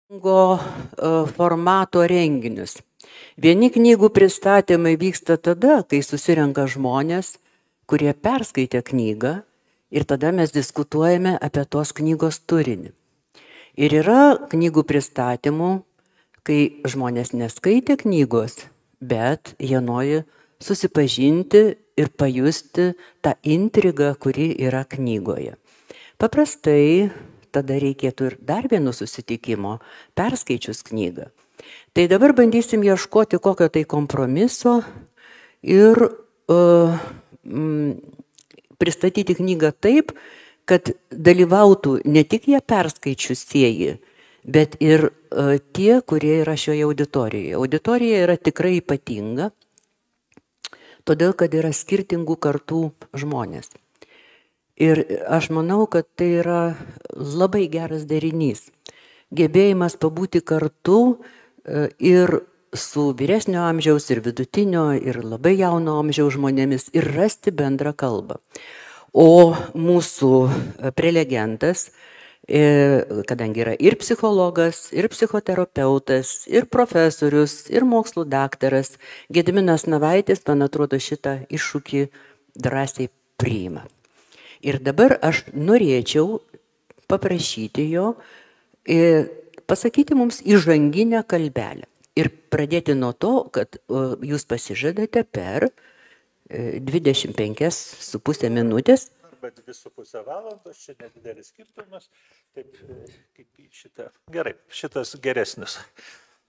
Formato renginius. Vieni knygų pristatymai vyksta tada, kai susirenka žmonės, kurie perskaitė knygą ir tada mes diskutuojame apie tos knygos turinį. Ir yra knygų pristatymų, kai žmonės neskaitė knygos, bet jie nori susipažinti ir pajusti tą intrigą, kuri yra knygoje. Paprastai tada reikėtų ir dar vieno susitikimo, perskaičius knygą. Tai dabar bandysim ieškoti kokio tai kompromiso ir pristatyti knygą taip, kad dalyvautų ne tik ją perskaičiusieji, bet ir tie, kurie yra šioje auditorijoje. Auditorija yra tikrai ypatinga, todėl kad yra skirtingų kartų žmonės. Ir aš manau, kad tai yra labai geras derinys. Gebėjimas pabūti kartu ir su vyresnio amžiaus, ir vidutinio, ir labai jauno amžiaus žmonėmis ir rasti bendrą kalbą. O mūsų prelegentas, kadangi yra ir psichologas, ir psichoterapeutas, ir profesorius, ir mokslų daktaras, Gediminas Navaitis, man atrodo, šitą iššūkį drąsiai priima. Ir dabar aš norėčiau paprašyti jo pasakyti mums įžanginę kalbelę. Ir pradėti nuo to, kad jūs pasižadate per 25,5 minutės. Arba 2,5 valandos, čia nedidelis skirtumas. Taip, kaip šitą. Gerai, šitas geresnis.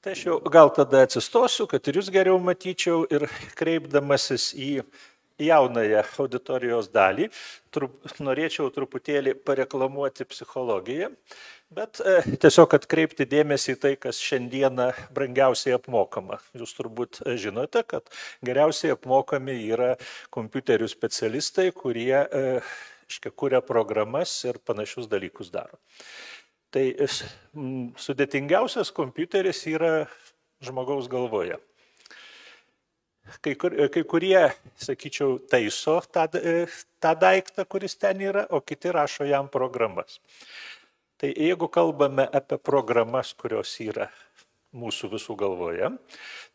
Tai aš jau gal tada atsistosiu, kad ir jūs geriau matyčiau ir kreipdamasis į jaunąją auditorijos dalį, norėčiau truputėlį pareklamuoti psichologiją, bet tiesiog atkreipti dėmesį į tai, kas šiandieną brangiausiai apmokama. Jūs turbūt žinote, kad geriausiai apmokami yra kompiuterių specialistai, kurie kuria programas ir panašius dalykus daro. Tai sudėtingiausias kompiuteris yra žmogaus galvoje. Kai kurie, sakyčiau, taiso tą daiktą, kuris ten yra, o kiti rašo jam programas. Tai jeigu kalbame apie programas, kurios yra mūsų visų galvoje,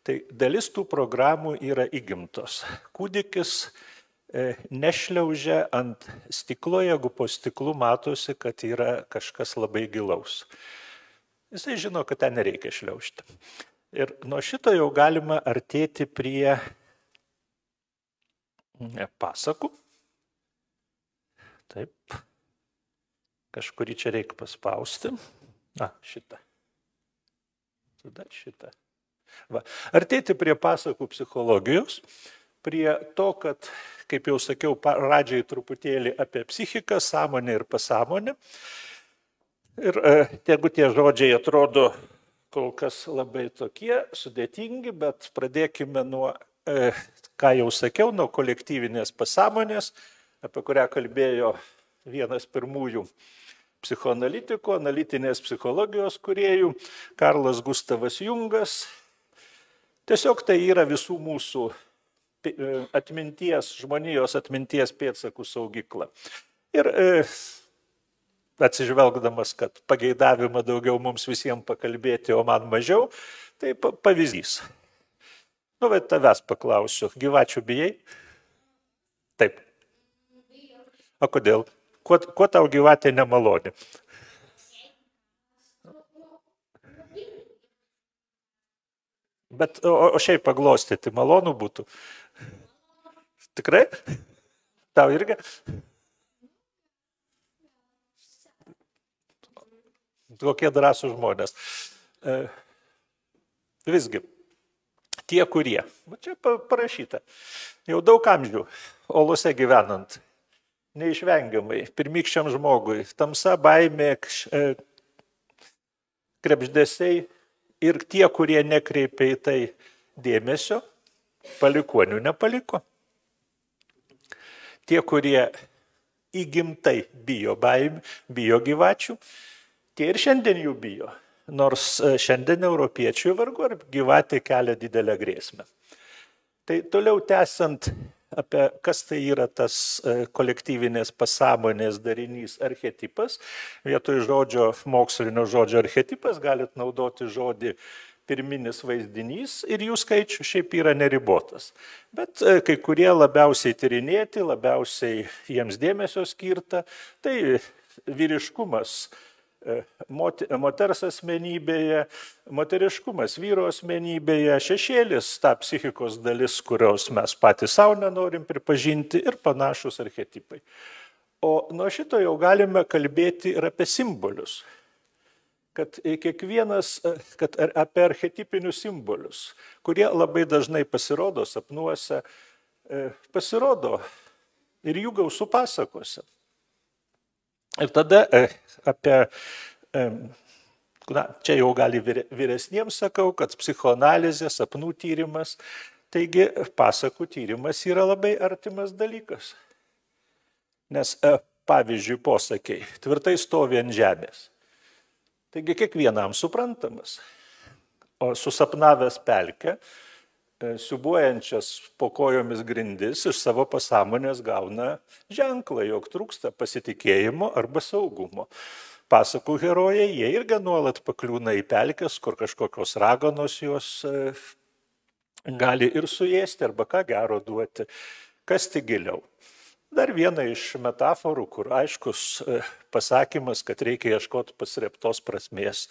tai dalis tų programų yra įgimtos. Kūdikis nešliaužia ant stiklo, jeigu po stiklu matosi, kad yra kažkas labai gilaus. Jisai žino, kad ten nereikia šliaužti. Ir nuo šito jau galima artėti prie pasakų. Taip. Kažkurį čia reikia paspausti. Šitą. Tada šitą. Artėti prie pasakų psichologijos, prie to, kad, kaip jau sakiau, pradžiai truputėlį apie psichiką, sąmonę ir pasąmonę. Ir jeigu tie žodžiai atrodo kol kas labai tokie sudėtingi, bet pradėkime nuo, ką jau sakiau, nuo kolektyvinės pasąmonės, apie kurią kalbėjo vienas pirmųjų psichoanalitikų, analitinės psichologijos kūrėjų, Karlas Gustavas Jungas. Tiesiog tai yra visų mūsų atminties, žmonijos atminties pėdsakų saugykla. Ir atsižvelgdamas, kad pageidavimą daugiau mums visiems pakalbėti, o man mažiau, tai pavyzdys. Bet tavęs paklausiu, gyvačių bijai? Taip. O kodėl? Kuo tau gyvatė nemaloni? Bet o šiaip paglostyti malonu būtų? Tikrai? Tau irgi? Kokie drąsūs žmonės. Visgi, tie, kurie, čia parašyta, jau daug amžių olose gyvenant, neišvengiamai, pirmykščiam žmogui, tamsa, baimė, krebždesiai ir tie, kurie nekreipia į tai dėmesio, palikuonių nepaliko. Tie, kurie įgimtai bijo baimė, bijo gyvačių, tie ir šiandien jų bijo, nors šiandien europiečių vargu ar gyvatė kelia didelę grėsmę. Tai toliau tęsiant apie kas tai yra tas kolektyvinės pasąmonės darinys archetipas. Vietoj žodžio, mokslinio žodžio archetipas galit naudoti žodį pirminis vaizdinys ir jų skaičius šiaip yra neribotas. Bet kai kurie labiausiai tyrinėti, labiausiai jiems dėmesio skirta, tai vyriškumas moters asmenybėje, moteriškumas vyro asmenybėje, šešėlis ta psichikos dalis, kurios mes patys savo nenorim pripažinti ir panašus archetipai. O nuo šito jau galime kalbėti ir apie simbolius. Kad apie archetipinius simbolius, kurie labai dažnai pasirodo sapnuose, pasirodo ir jų gausų pasakose. Ir tada apie, čia jau gali vyresniems sakau, kad psichoanalizė, sapnų tyrimas, taigi pasakų tyrimas yra labai artimas dalykas. Nes, pavyzdžiui, posakiai, tvirtai stovi ant žemės. Taigi kiekvienam suprantamas. O susapnavęs pelkę, siubuojančias po kojomis grindis iš savo pasąmonės gauna ženklą, jog trūksta pasitikėjimo arba saugumo. Pasakų herojai, jie irgi nuolat pakliūna į pelkes, kur kažkokios raganos juos gali ir suėsti arba ką gero duoti, kasti giliau. Dar viena iš metaforų, kur aiškus pasakymas, kad reikia ieškoti paslėptos prasmės.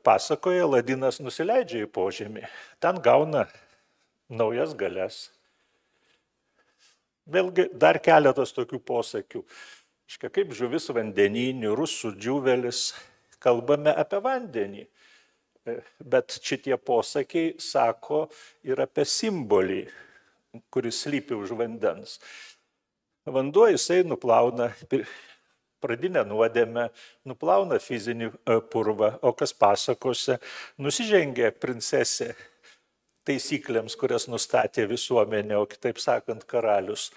Pasakoje Aladinas nusileidžia į požemį, ten gauna naujas galias. Vėlgi dar keletas tokių posakių. Kaip žuvis vandenynių, rusų džiuvelis, kalbame apie vandenį. Bet šitie posakiai sako ir apie simbolį, kuris slypi už vandens. Vanduo jisai nuplauna pradinę nuodėmę, nuplauna fizinį purvą, o kas pasakose nusižengia princesė taisyklėms, kurias nustatė visuomenė, o kitaip sakant karalius.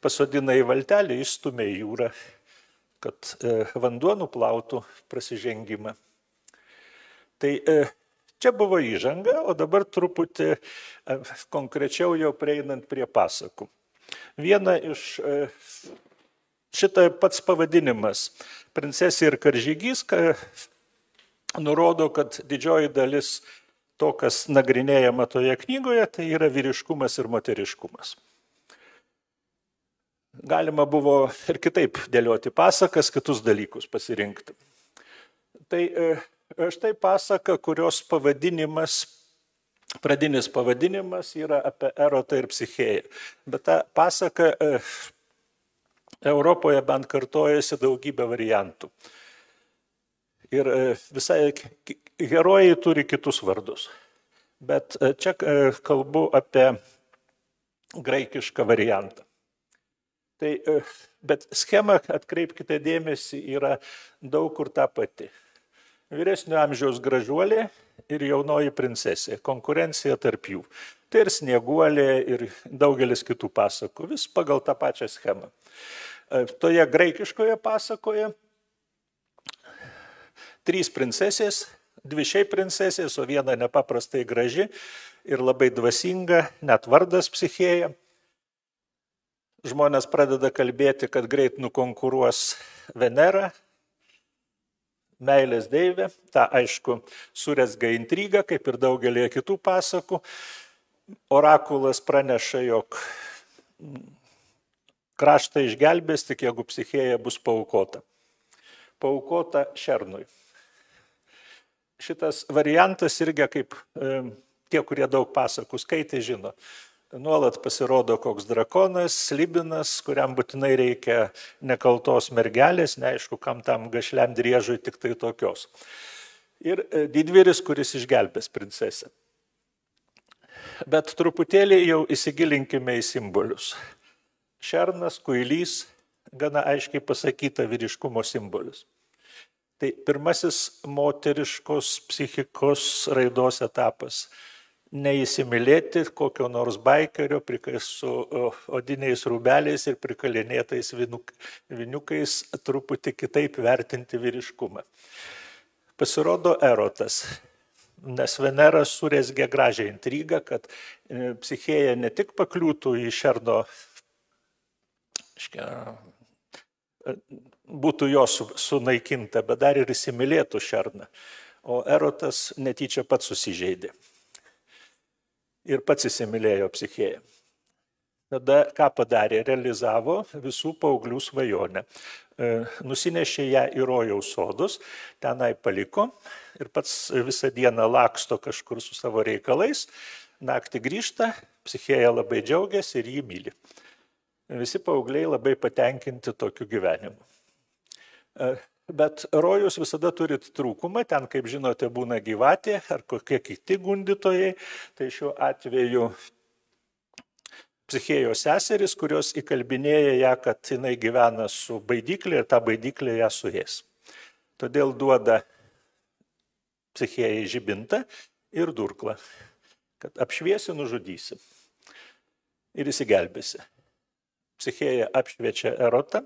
Pasodina į valtelį, išstumia į jūrą, kad vanduo nuplautų prasižengimą. Tai čia buvo įžanga, o dabar truputį konkrečiau jau prieinant prie pasakų. Viena iš šitą pats pavadinimas Princesė ir karžygys nurodo, kad didžioji dalis to, kas nagrinėjama toje knygoje, tai yra vyriškumas ir moteriškumas. Galima buvo ir kitaip dėlioti pasakas, kitus dalykus pasirinkti. Tai štai pasaka, kurios pradinis pavadinimas yra apie erotą ir psichėją. Bet ta pasaka Europoje bent kartojasi daugybę variantų. Ir visai herojai turi kitus vardus. Bet čia kalbu apie graikišką variantą. Bet schema, atkreipkite dėmesį, yra daug kur ta pati. Vyresnio amžiaus gražuolė ir jaunoji princesė, konkurencija tarp jų. Tai ir Snieguolė, ir daugelis kitų pasakų, vis pagal tą pačią schemą. Toje graikiškoje pasakoje 3 princesės, 2 šiaip princesės, o viena nepaprastai graži ir labai dvasinga, net vardas Psichėja. Žmonės pradeda kalbėti, kad greit nukonkuruos Venera, meilės deivė. Ta, aišku, surezga intrigą, kaip ir daugelį kitų pasakų. Orakulas praneša, jog kraštą išgelbės, tik jeigu Psichėja bus paaukota. Paaukota šernui. Šitas variantas irgi, kaip tie, kurie daug pasakų skaitė, žino. Nuolat pasirodo koks drakonas, slibinas, kuriam būtinai reikia nekaltos mergelės, neaišku, kam tam gašliam driežui tik tai tokios. Ir didvyris, kuris išgelbės princesę. Bet truputėlį jau įsigilinkime į simbolius. Šernas, kuilys, gana aiškiai pasakyta vyriškumo simbolis. Tai pirmasis moteriškos psichikos raidos etapas. Neįsimylėti kokio nors baikerio su odiniais rūbeliais ir prikalinėtais viniukais, truputį kitaip vertinti vyriškumą. Pasirodo erotas. nes Venera surezgė gražią intrigą, kad Psichėja ne tik pakliūtų į šerno, būtų jo sunaikinta, bet dar ir įsimylėtų šerną. O Erotas netyčia pats susižeidė ir pats įsimylėjo Psichėją. Tada ką padarė? Realizavo visų paauglių svajonę. Nusinešė ją į rojaus sodus, tenai paliko ir pats visą dieną laksto kažkur su savo reikalais. Naktį grįžta, Psichėja labai džiaugiasi ir jį myli. Visi paaugliai labai patenkinti tokiu gyvenimu. Bet rojus visada turi trūkumą, ten, kaip žinote, būna gyvatė ar kokie kiti gundytojai. Tai šiuo atveju Psichėjos seseris, kurios įkalbinėja ją, kad jinai gyvena su baidyklė ir ta baidyklė ją suės. Todėl duoda Psichėjai žibintą ir durklą, kad apšviesi, nužudysi ir įsigelbėsi. Psichėja apšviečia Erotą,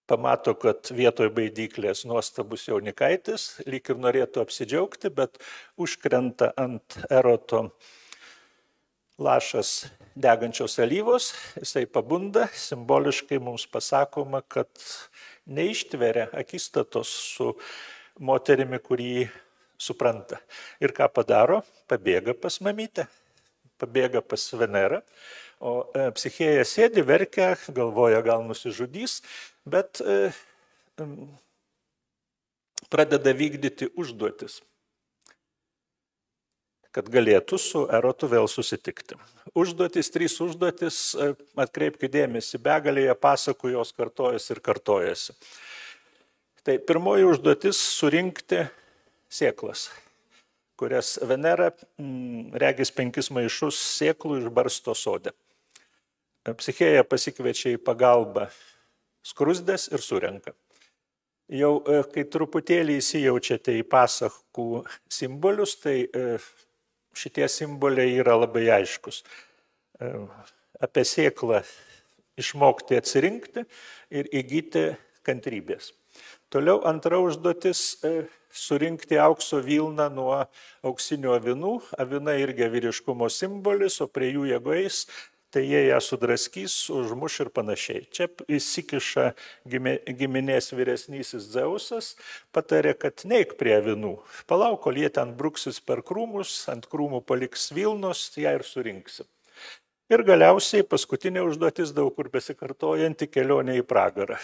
pamato, kad vietoj baidyklės nuostabus jaunikaitis, lyg ir norėtų apsidžiaugti, bet užkrenta ant Eroto lašas degančios alyvos, jisai pabunda, simboliškai mums pasakoma, kad neištveria akistatos su moterimi, kurį supranta. Ir ką padaro? Pabėga pas mamytę, pabėga pas Venerą, o Psichėja sėdi, verkia, galvoja, gal nusižudys, bet pradeda vykdyti užduotis, kad galėtų su Erotu vėl susitikti. Užduotis, 3 užduotis, atkreipkite dėmesį, begalėje pasakų jos kartojasi ir kartojasi. Tai pirmoji užduotis - surinkti sėklas, kurias Venera, regis 5 maišus sėklų išbarsto sode. Psichėja pasikviečia į pagalbą skrusdes ir surenka. Jau kai truputėlį įsijaučiate į pasakų simbolius, tai šitie simboliai yra labai aiškus. Apie sėklą išmokti atsirinkti ir įgyti kantrybės. Toliau antra užduotis - surinkti aukso vilną nuo auksinių avinų. Avinai irgi vyriškumo simbolis, o prie jų jėgais tai jie ją sudraskys, užmuš ir panašiai. Čia įsikiša giminės vyresnysis Dzeusas, patarė, kad neik prie avinų. Palauk, kol jie ten bruksis per krūmus, ant krūmų paliks vilnos, ją ir surinksim. Ir galiausiai paskutinė užduotis, daug kur besikartojanti, kelionė į pragarą.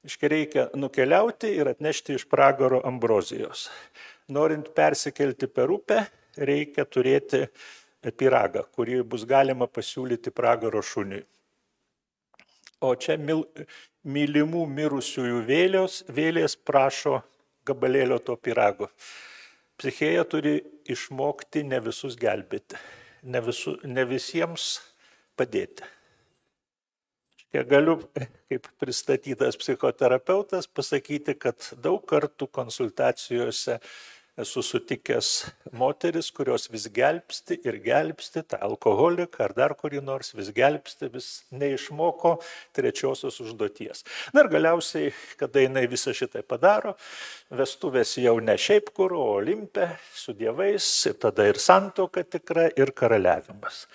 Reikia nukeliauti ir atnešti iš pragaro ambrozijos. Norint persikelti per upę, reikia turėti pyragą, kurį bus galima pasiūlyti pragaro šuniui. O čia mylimų mirusiųjų vėlės prašo gabalėlio to pyrago. Psichėja turi išmokti ne visus gelbėti, ne visiems padėti. Galiu, kaip pristatytas psichoterapeutas, pasakyti, kad daug kartų konsultacijose esu sutikęs moteris, kurios vis gelbsti ir gelbsti tą alkoholiką ar dar kurį nors, vis gelbsti, vis neišmoko trečiosios užduoties. Na ir galiausiai, kada jinai visą šitą padaro, vestuvės jau ne šiaip kur, o Olimpe su dievais, ir tada ir santuoka tikra, ir karaliavimas.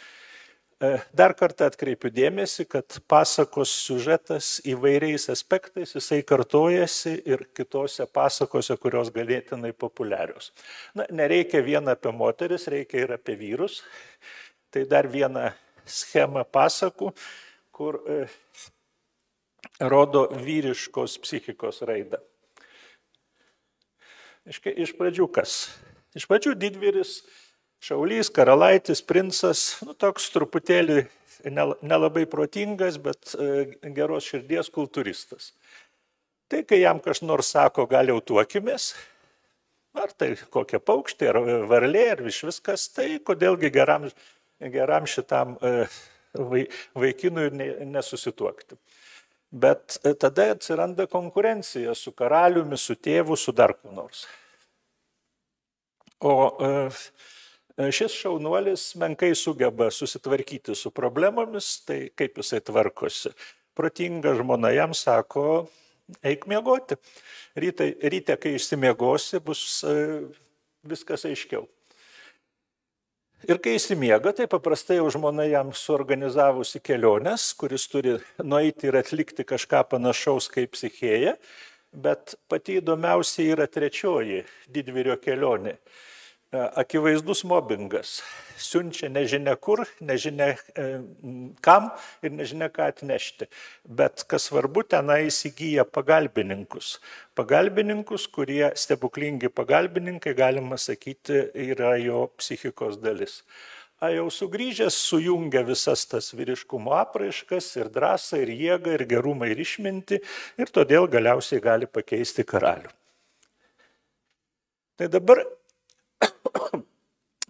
Dar kartą atkreipiu dėmesį, kad pasakos siužetas įvairiais aspektais jisai kartojasi ir kitose pasakose, kurios ganėtinai populiarios. Na, nereikia vien apie moteris, reikia ir apie vyrus. Tai dar viena schema pasakų, kur rodo vyriškos psichikos raidą. Iš pradžių kas? Iš pradžių didvyris, šaulys, karalaitis, princas, toks truputėlį nelabai protingas, bet geros širdies kultūristas. Tai kai jam kas nors sako, gal jau tuokimės, ar tai kokia paukštė, ar varlė, ar viskas, tai kodėlgi geram šitam vaikinui nesusituokti. Bet tada atsiranda konkurencija su karaliumi, su tėvu, su dar kuo nors. O šis šaunuolis menkai sugeba susitvarkyti su problemomis, tai kaip jisai tvarkosi. Protinga žmona jam sako, eik miegoti. Ryte, kai išsimiegosi, bus viskas aiškiau. Ir kai įsimiega, tai paprastai jau žmona jam suorganizavusi keliones, kuris turi nueiti ir atlikti kažką panašaus kaip Psichėja, bet pati įdomiausia yra trečioji didvyrio kelionė. Akivaizdus mobbingas. Siunčia nežinia kur, nežinia kam ir nežinia ką atnešti. Bet kas svarbu, tenai įsigyja pagalbininkus. Pagalbininkus, kurie stebuklingi pagalbininkai, galima sakyti, yra jo psichikos dalis. Jau sugrįžęs sujungia visas tas vyriškumo apraiškas ir drąsą, ir jėgą, ir gerumą, ir išmintį, ir todėl galiausiai gali pakeisti karalių. Tai dabar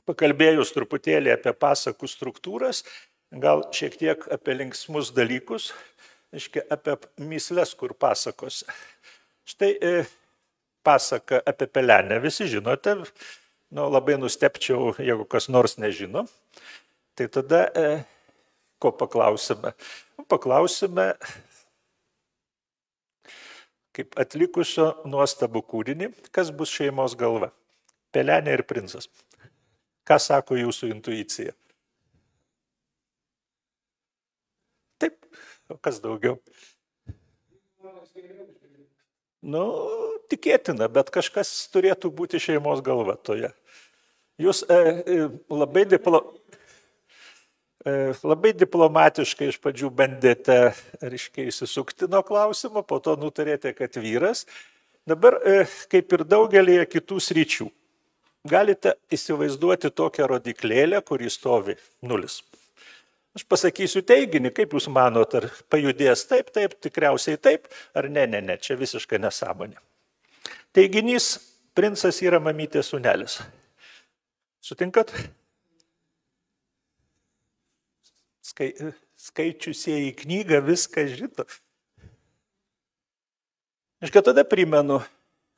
pakalbėjus truputėlį apie pasakų struktūras, gal šiek tiek apie linksmus dalykus, apie mįsles, kur pasakose. Štai pasaka apie pelenę, visi žinote, labai nustepčiau, jeigu kas nors nežino. Tai tada, ko paklausime? Paklausime, kaip atlikusio nuostabų kūrinį, kas bus šeimos galva. Pelenė ir princas. Ką sako jūsų intuicija? Taip, o kas daugiau? Tikėtina, bet kažkas turėtų būti šeimos galva toje. Jūs labai diplomatiškai iš pradžių bandėte, reiškia, įsisukti nuo klausimo, po to nutarėte, kad vyras. Dabar, kaip ir daugelėje kitų sričių, galite įsivaizduoti tokią rodiklėlę, kuri stovi 0. Aš pasakysiu teiginį, kaip jūs manot, ar pajudės taip, tikriausiai taip, ar ne, čia visiškai nesąmonė. Teiginys, princas yra mamytės sūnelis. Sutinkat? Skaičiusieji knygą viską žino. Aš tada primenu,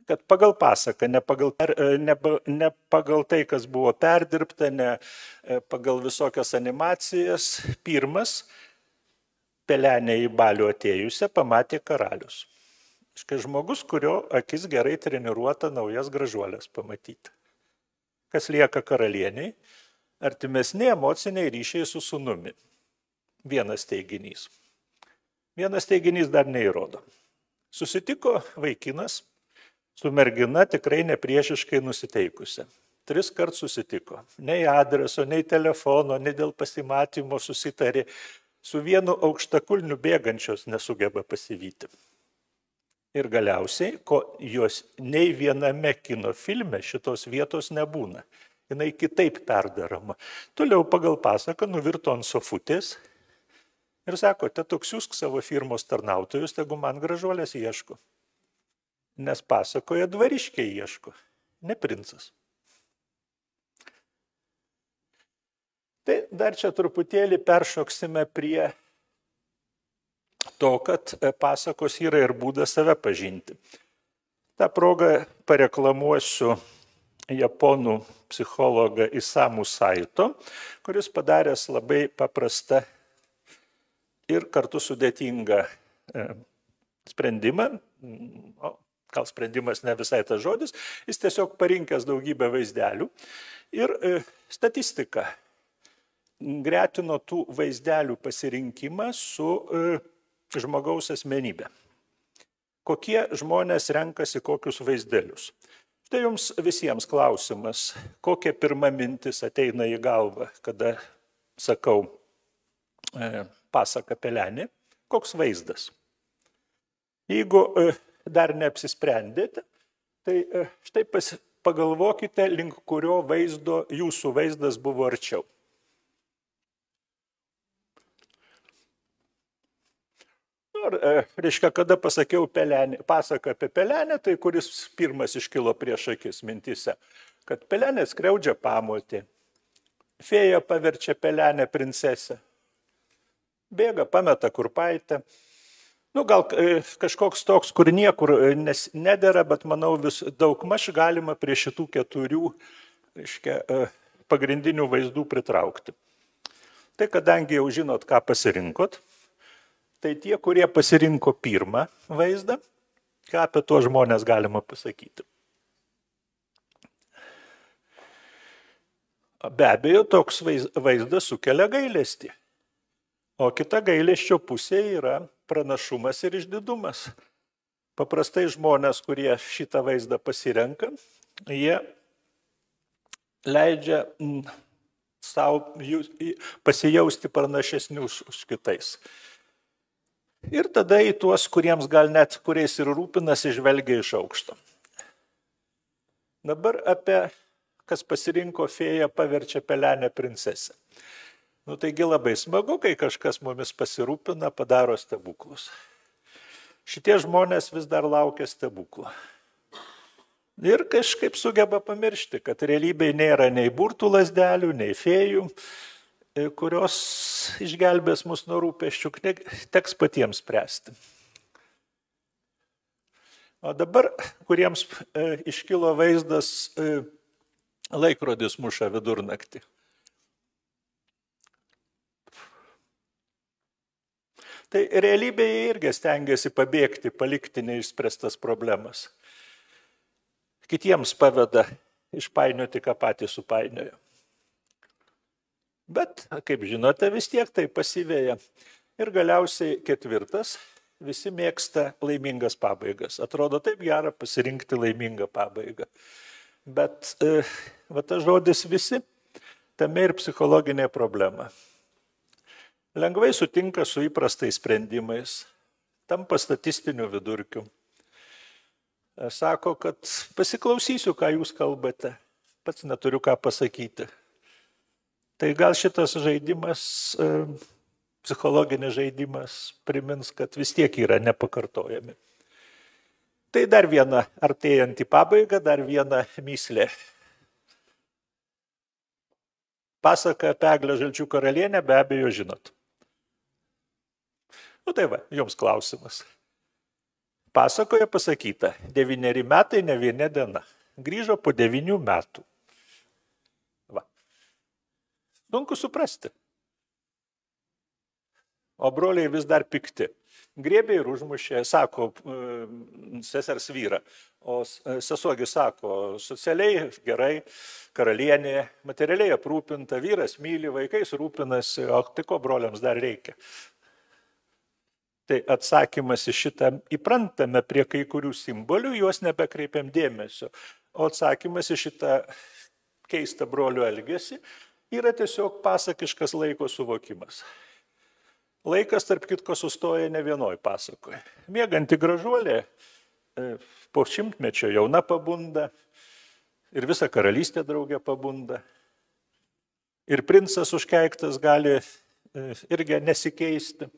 kad pagal pasaką, ne pagal tai, kas buvo perdirbta, ne pagal visokias animacijas, pirmas pelenę į balių atėjusią pamatė karalius. Žmogus, kurio akis gerai treniruota naujas gražuolės pamatyti. Kas lieka karalieniai? Artimesni emociniai ryšiai su sūnumi. Vienas teiginys. Vienas teiginys dar neįrodo. Susitiko vaikinas su mergina tikrai nepriešiškai nusiteikusi. 3 kartus susitiko. Nei adreso, nei telefono, nei dėl pasimatymo susitarė. Su vienu aukštakulniu bėgančios nesugeba pasivyti. Ir galiausiai, ko jos nei viename kino filme šitos vietos nebūna. Jinai kitaip perdaroma. Toliau pagal pasaką nuvirto ant sofutės ir sako, toks siųsk savo firmos tarnautojus, tegu man gražuolės ieško. Nes pasakoje dvariškiai ieško, ne princas. Tai dar čia truputėlį peršoksime prie to, kad pasakos yra ir būdas save pažinti. Ta proga pareklamuosiu japonų psichologą Isamu Saito, kuris padaręs labai paprastą ir kartu sudėtingą sprendimą. Gal sprendimas ne visai tas žodis, jis tiesiog parinkęs daugybę vaizdelių ir statistiką gretino tų vaizdelių pasirinkimą su žmogaus asmenybė. Kokie žmonės renkasi kokius vaizdelius? Štai jums visiems klausimas, kokia pirma mintis ateina į galvą, kada sakau pasaka pelenė, koks vaizdas. Jeigu dar neapsisprendėte, tai štai pagalvokite, link kurio vaizdo jūsų vaizdas buvo arčiau. Reiškia, kada pasakiau pasaką apie pelenę, tai kuris pirmas iškilo prieš akis mintyse, kad pelenė skriaudžia pamotį, fėja paverčia pelenę princesę, bėga, pameta kurpaitę. Gal kažkoks toks, kur niekur nedera, bet manau daugmaž galima prie šitų 4 pagrindinių vaizdų pritraukti. Tai kadangi jau žinot, ką pasirinkot, tai tie, kurie pasirinko pirmą vaizdą, Ką apie tuos žmonės galima pasakyti? Be abejo, toks vaizdas sukelia gailestį. O kita gailesčio pusė yra pranašumas ir išdidumas. Paprastai žmonės, kurie šitą vaizdą pasirenka, jie leidžia savo pasijausti pranašesnius už kitais. Ir tada į tuos, kuriems gal net kuriais ir rūpinasi, žvelgia iš aukšto. Dabar apie, kas pasirinko fėją, paverčia pelenę princesę. Taigi labai smagu, kai kažkas mumis pasirūpina, padaro stebuklus. Šitie žmonės vis dar laukia stebuklų. Ir kažkaip sugeba pamiršti, kad realybėje nėra nei burtų lazdelių, nei fėjų, kurios išgelbės mus nuo rūpesčių, teks patiems spręsti. O dabar, kuriems iškilo vaizdas, laikrodis muša vidurnaktį. Tai realybėje irgi stengiasi pabėgti, palikti neišspręstas problemas. Kitiems paveda išpainioti, ką patys supainiojo. Bet, kaip žinote, vis tiek tai pasiveja. Ir galiausiai ketvirtas, visi mėgsta laimingas pabaigas. Atrodo taip gera pasirinkti laimingą pabaigą. Bet va tas žodis visi, tame ir psichologinė problema. Lengvai sutinka su įprastais sprendimais, tampa statistiniu vidurkiu. Sako, kad pasiklausysiu, ką jūs kalbate, pats neturiu ką pasakyti. Tai gal šitas žaidimas, psichologinis žaidimas, primins, kad vis tiek yra nepakartojami. Tai dar viena artėjant į pabaigą, dar viena mįslė. Pasaka apie Eglę Žalčių karalienę be abejo žinot. Tai va, jums klausimas. Pasakoje pasakyta, 9 metai ne viena diena. Grįžo po 9 metų. Va. Sunku suprasti. O broliai vis dar pikti. Griebė ir užmušė, sako sesers vyrą. O sesuogi sako, socialiai gerai, karalienė, materialiai aprūpinta, vyras myli, vaikais rūpinasi, o tai ko broliams dar reikia? Tai atsakymas į šitą įprantame prie kai kurių simbolių, juos nebekreipiam dėmesio. O atsakymas į šitą keistą brolių elgesį yra tiesiog pasakiškas laiko suvokimas. Laikas, tarp kitko, sustoja ne vienoj pasakoje. Mieganti gražuolė po 100-mečio jauna pabunda ir visa karalystė draugė pabunda. Ir princas užkeiktas gali irgi nesikeisti.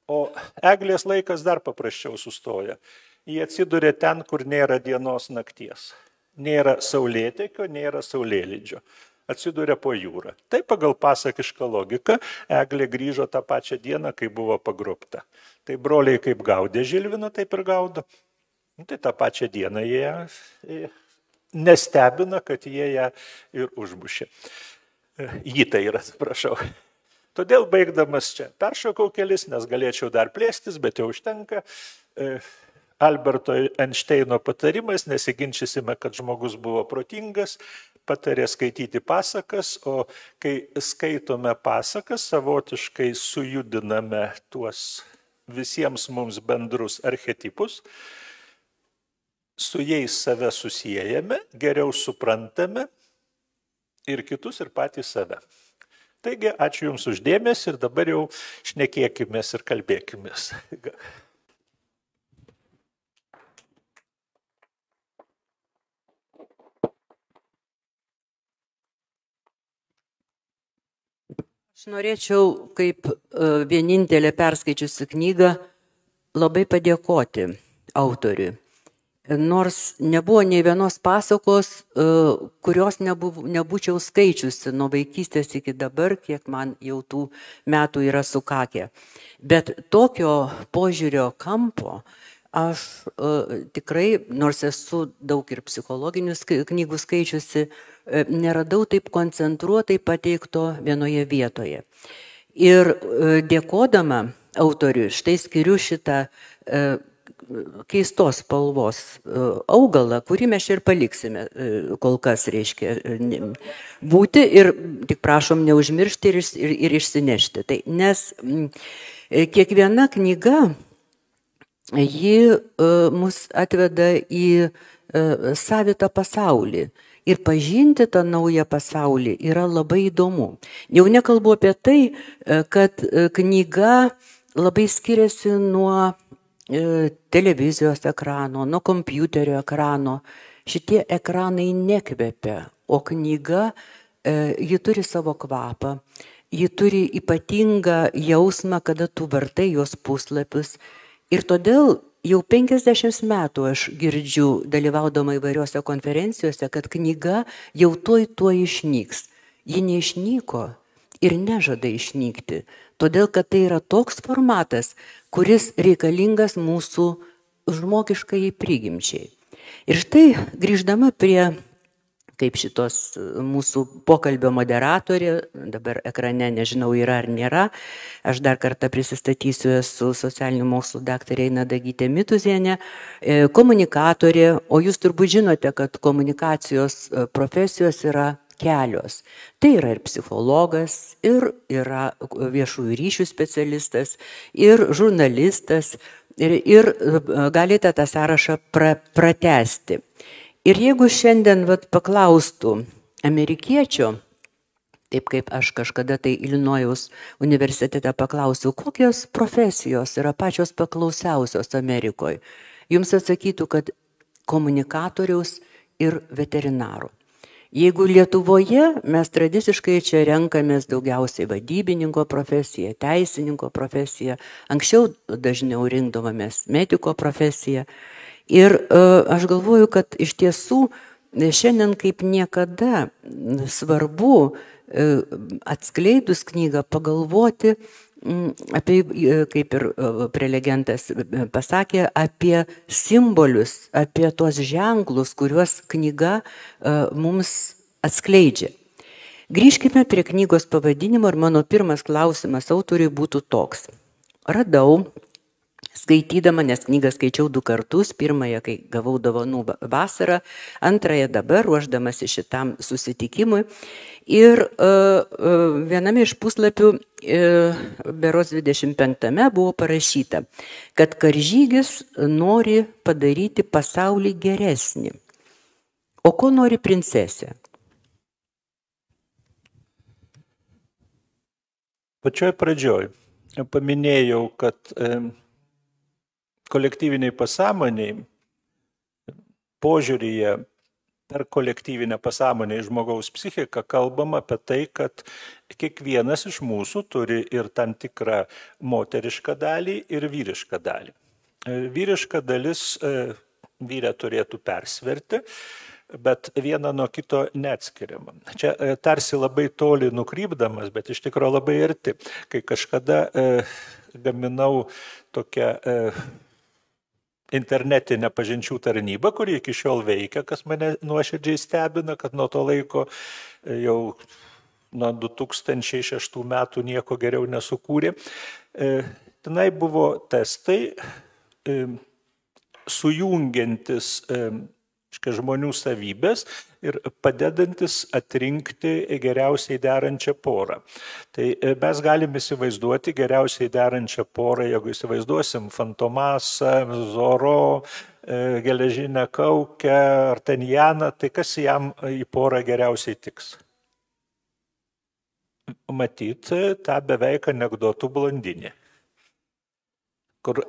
O eglės laikas dar paprasčiau sustoja. Jie atsiduria ten, kur nėra dienos nakties. Nėra saulėtekio, nėra saulėlydžio. Atsiduria po jūrą. Tai pagal pasakišką logiką eglė grįžo tą pačią dieną, kai buvo pagrobta. Tai broliai kaip gaudė Žilviną, taip ir gaudo. Tai tą pačią dieną jie nestebina, kad jie ją ir užmušė. Jį tai yra, atsiprašau. Todėl baigdamas čia peršokau kelis, nes galėčiau dar plėstis, bet jau užtenka. Alberto Einšteino patarimas, nesiginčysime, kad žmogus buvo protingas, patarė skaityti pasakas, o kai skaitome pasakas, savotiškai sujudiname tuos visiems mums bendrus archetipus, su jais save susijėjame, geriau suprantame ir kitus ir patys save. Taigi, ačiū Jums uždėmesį ir dabar jau šnekėkimės ir kalbėkimės. Aš norėčiau, kaip vienintelė perskaičiusi knygą, labai padėkoti autoriui. Nors nebuvo nei vienos pasakos, kurios nebūčiau skaičiusi nuo vaikystės iki dabar, kiek man jau tų metų yra sukakę. Bet tokio požiūrio kampo aš tikrai, nors esu daug ir psichologinių knygų skaičiusi, neradau taip koncentruotai pateikto vienoje vietoje. Ir dėkodama autoriui, štai skiriu šitą keistos spalvos augalą, kurį mes čia ir paliksime kol kas, reiškia, būti ir tik prašom neužmiršti ir išsinešti. Tai, nes kiekviena knyga, ji mus atveda į savitą pasaulį. Ir pažinti tą naują pasaulį yra labai įdomu. Jau nekalbu apie tai, kad knyga labai skiriasi nuo televizijos ekrano, nuo kompiuterio ekrano. Šitie ekranai nekvepia, o knyga, ji turi savo kvapą, ji turi ypatingą jausmą, kada tu vartai jos puslapius. Ir todėl jau 50 metų aš girdžiu, dalyvaudama įvairiuose konferencijose, kad knyga jau tuoj išnyks. Ji neišnyko ir nežada išnykti, todėl kad tai yra toks formatas, kuris reikalingas mūsų žmogiškai prigimčiai. Ir štai grįždama prie, kaip šitos mūsų pokalbio moderatorė, dabar ekrane nežinau yra ar nėra, aš dar kartą prisistatysiu, esu socialinių mokslų daktarė Eina Dagytė Mituzienė, komunikatorė, o jūs turbūt žinote, kad komunikacijos profesijos yra kelios. Tai yra ir psichologas, ir yra viešųjų ryšių specialistas, ir žurnalistas, ir galite tą sąrašą pratęsti. Ir jeigu šiandien paklaustų amerikiečio, taip kaip aš kažkada tai Ilinojaus universitete paklausiau, kokios profesijos yra pačios paklausiausios Amerikoje, jums atsakytų, kad komunikatoriaus ir veterinaro. Jeigu Lietuvoje mes tradiciškai čia renkamės daugiausiai vadybininko profesiją, teisininko profesiją, anksčiau dažniau rinkdavomės mediko profesiją. Ir aš galvoju, kad iš tiesų šiandien kaip niekada svarbu atskleidus knygą pagalvoti apie, kaip ir prelegentas pasakė, apie simbolius, apie tuos ženklus, kuriuos knyga mums atskleidžia. Grįžkime prie knygos pavadinimo ir mano pirmas klausimas autoriui būtų toks. Radau, skaitydama, nes knygą skaičiau 2 kartus, pirmąją, kai gavau dovanų vasarą, antrąją dabar, ruošdamasi šitam susitikimui. Ir viename iš puslapių, berods 25 buvo parašyta, kad karžygis nori padaryti pasaulį geresnį. O ko nori princesė? Pačioj pradžioj paminėjau, kad kolektyviniai pasąmoniai požiūryje per kolektyvinę pasąmonę į žmogaus psichiką kalbama apie tai, kad kiekvienas iš mūsų turi ir tam tikrą moterišką dalį ir vyrišką dalį. Vyriška dalis vyrė turėtų persverti, bet vieną nuo kito neatskiriama. Čia tarsi labai toli nukrypdamas, bet iš tikrųjų labai arti. Kai kažkada gaminau tokią internetinę pažinčių tarnybą, kuri iki šiol veikia, kas mane nuoširdžiai stebina, kad nuo to laiko jau nuo 2006 metų nieko geriau nesukūrė. Tenai buvo testai sujungiantis žmonių savybės ir padedantis atrinkti geriausiai derančią porą. Tai mes galime įsivaizduoti geriausiai derančią porą, jeigu įsivaizduosim Fantomasą, Zoro, Geležinę kaukę, Artanjaną, tai kas jam į porą geriausiai tiks? Matyt, tą beveik anekdotų blondinė, kur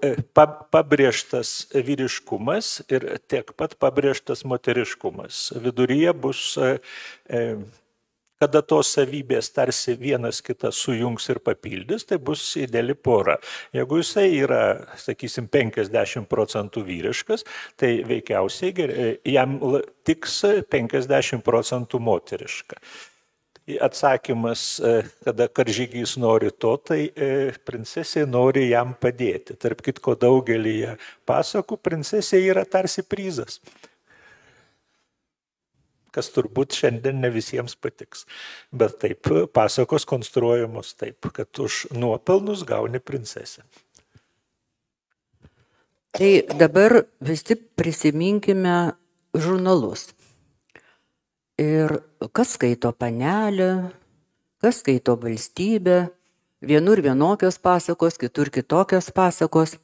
pabrėžtas vyriškumas ir tiek pat pabrėžtas moteriškumas. Viduryje bus, kada tos savybės tarsi vienas kitą sujungs ir papildys, tai bus ideali pora. Jeigu jisai yra, sakysim, 50% vyriškas, tai veikiausiai jam tiks 50% moteriška. Atsakymas, kada karžygys nori to, tai princesė nori jam padėti. Tarp kitko daugelį pasakų princesė yra tarsi prizas, kas turbūt šiandien ne visiems patiks. Bet taip, pasakos konstruojamos taip, kad už nuopelnus gauni princesę. Tai dabar visi prisiminkime žurnalus. Ir kas skaito Panelę, kas skaito Valstybę, vienur vienokios pasakos, kitur kitokios pasakos.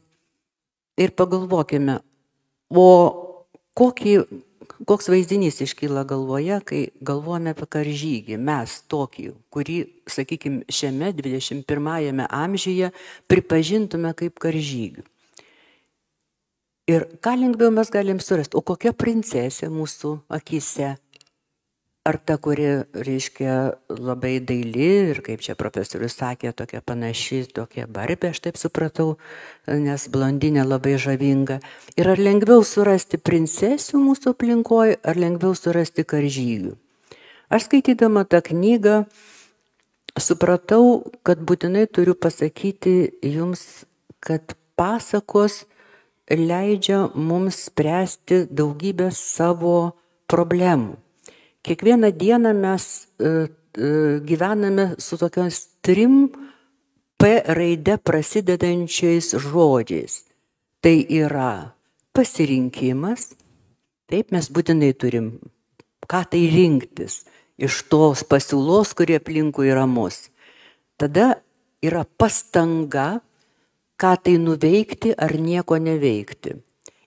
Ir pagalvokime, o koks vaizdinys iškyla galvoje, kai galvojame apie karžygį, mes tokį, kurį, sakykime, šiame 21 amžiuje pripažintume kaip karžygį. Ir ką lengviau mes galim surasti, o kokia princesė mūsų akise? Ar ta, kuri, reiškia, labai daili ir, kaip čia profesorius sakė, tokia panaši, tokia Barbė, aš taip supratau, nes blondinė labai žavinga. Ir ar lengviau surasti princesių mūsų aplinkoje, ar lengviau surasti karžygių? Aš skaitydama tą knygą supratau, kad būtinai turiu pasakyti jums, kad pasakos leidžia mums spręsti daugybę savo problemų. Kiekvieną dieną mes gyvename su tokios 3 P raide prasidedančiais žodžiais. Tai yra pasirinkimas, taip mes būtinai turim, ką tai rinktis iš tos pasiūlos, kurie aplinkui yra mus. Tada yra pastanga, ką tai nuveikti ar nieko neveikti.